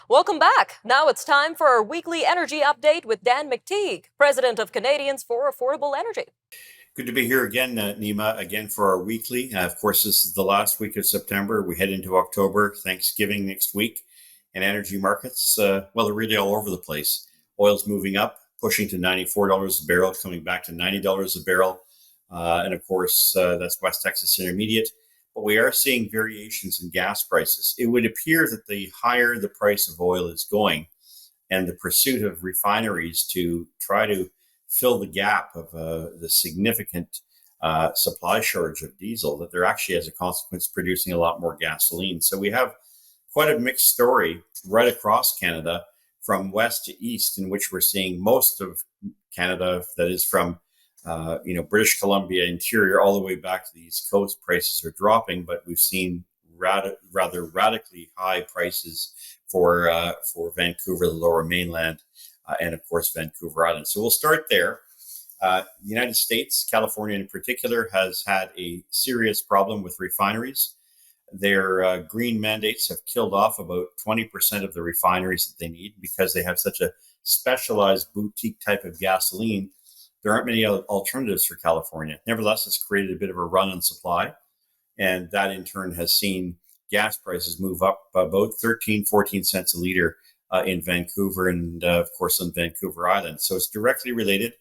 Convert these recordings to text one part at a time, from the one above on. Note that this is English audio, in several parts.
Welcome back. Now it's time for our weekly energy update with Dan McTeague, president of Canadians for Affordable Energy. Good to be here again, Nima, again for our weekly. Of course, this is the last week of September. We head into October, Thanksgiving next week, and energy markets, they're really all over the place. Oil's moving up, pushing to $94 a barrel, coming back to $90 a barrel. And of course, that's West Texas Intermediate. But we are seeing variations in gas prices. It would appear that the higher the price of oil is going, and the pursuit of refineries to try to fill the gap of the significant supply shortage of diesel, that they're actually, as a consequence, producing a lot more gasoline. So we have quite a mixed story right across Canada, from west to east, in which we're seeing most of Canada, that is from British Columbia interior all the way back to the East Coast, prices are dropping, but we've seen rather radically high prices for Vancouver, the Lower Mainland, and of course Vancouver Island. So we'll start there. The United States, California in particular, has had a serious problem with refineries. Their green mandates have killed off about 20% of the refineries that they need, because they have such a specialized boutique type of gasoline. There aren't many alternatives for California. Nevertheless, it's created a bit of a run on supply, and that in turn has seen gas prices move up about 14 cents a liter in Vancouver and, of course, on Vancouver Island. So it's directly related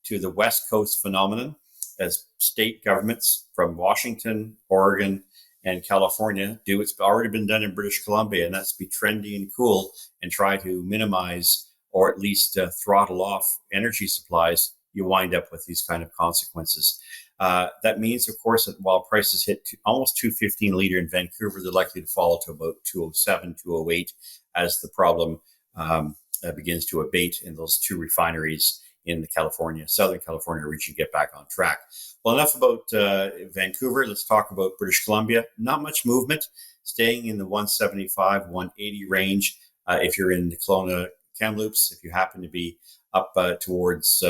to the West Coast phenomenon, as state governments from Washington, Oregon, and California do. It's already been done in British Columbia, and that's be trendy and cool and try to minimize, or at least throttle off, energy supplies. You wind up with these kind of consequences. That means, of course, that while prices hit almost $2.15 a liter in Vancouver, they're likely to fall to about $2.07, $2.08 as the problem begins to abate in those two refineries in the Southern California region get back on track. Well, enough about Vancouver. Let's talk about British Columbia. Not much movement, staying in the 175, 180 range. If you're in the Kelowna Kamloops, if you happen to be up towards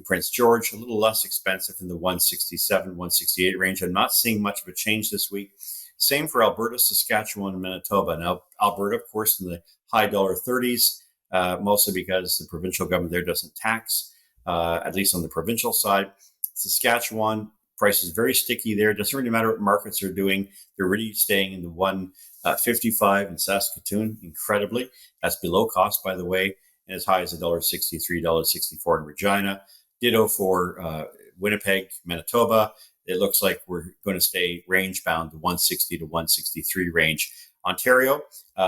Prince George, a little less expensive in the 167, 168 range. I'm not seeing much of a change this week. Same for Alberta, Saskatchewan, and Manitoba. Now, Alberta, of course, in the high $30s, mostly because the provincial government there doesn't tax, at least on the provincial side. Saskatchewan, price is very sticky there. It doesn't really matter what markets are doing. They're really staying in the 155 in Saskatoon, incredibly. That's below cost, by the way, and as high as $1.63, $1.64 in Regina. Ditto for Winnipeg, Manitoba. It looks like we're going to stay range bound, the 160 to 163 range. Ontario,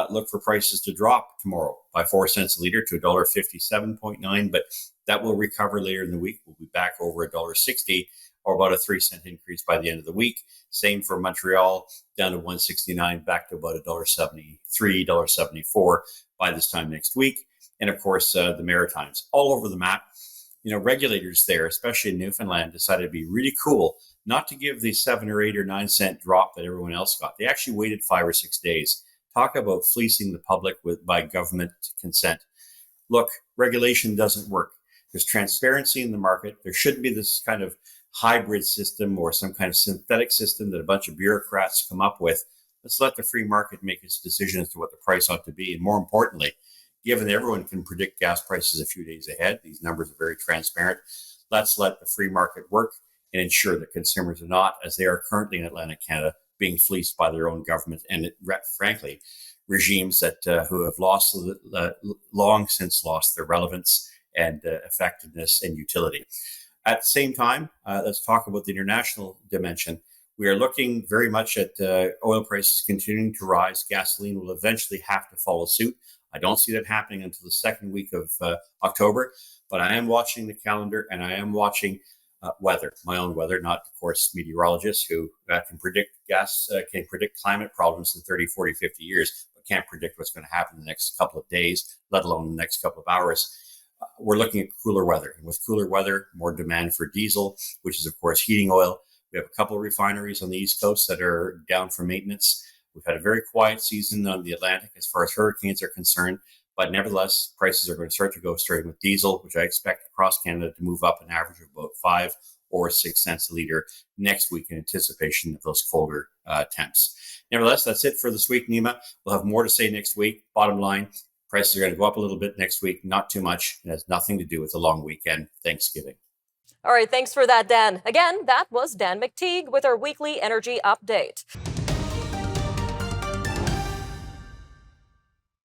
look for prices to drop tomorrow by 4 cents a liter to $1.57.9, but that will recover later in the week. We'll be back over $1.60, or about a 3 cent increase by the end of the week. Same for Montreal, down to 169, back to about $1.73, $1.74 by this time next week. And of course, the Maritimes, all over the map. Regulators there, especially in Newfoundland, decided to be really cool not to give the 7 or 8 or 9 cent drop that everyone else got. They actually waited 5 or 6 days. Talk about fleecing the public by government consent. Look, regulation doesn't work. There's transparency in the market. There shouldn't be this kind of hybrid system or some kind of synthetic system that a bunch of bureaucrats come up with. Let's let the free market make its decision as to what the price ought to be. And more importantly, given that everyone can predict gas prices a few days ahead, these numbers are very transparent. Let's let the free market work and ensure that consumers are not, as they are currently in Atlantic Canada, being fleeced by their own government and, frankly, regimes that who have long since lost their relevance and effectiveness and utility. At the same time, let's talk about the international dimension. We are looking very much at oil prices continuing to rise. Gasoline will eventually have to follow suit. I don't see that happening until the second week of October, but I am watching the calendar and I am watching weather, my own weather, not, of course, meteorologists who can predict climate problems in 30, 40, 50 years, but can't predict what's going to happen in the next couple of days, let alone the next couple of hours. We're looking at cooler weather. And with cooler weather, more demand for diesel, which is, of course, heating oil. We have a couple of refineries on the East Coast that are down for maintenance. We've had a very quiet season on the Atlantic as far as hurricanes are concerned, but nevertheless, prices are going to start to go, starting with diesel, which I expect across Canada to move up an average of about 5 or 6 cents a liter next week in anticipation of those colder temps. Nevertheless, that's it for this week, Nima. We'll have more to say next week. Bottom line, prices are going to go up a little bit next week, not too much. It has nothing to do with the long weekend, Thanksgiving. All right, thanks for that, Dan. Again, that was Dan McTeague with our weekly energy update.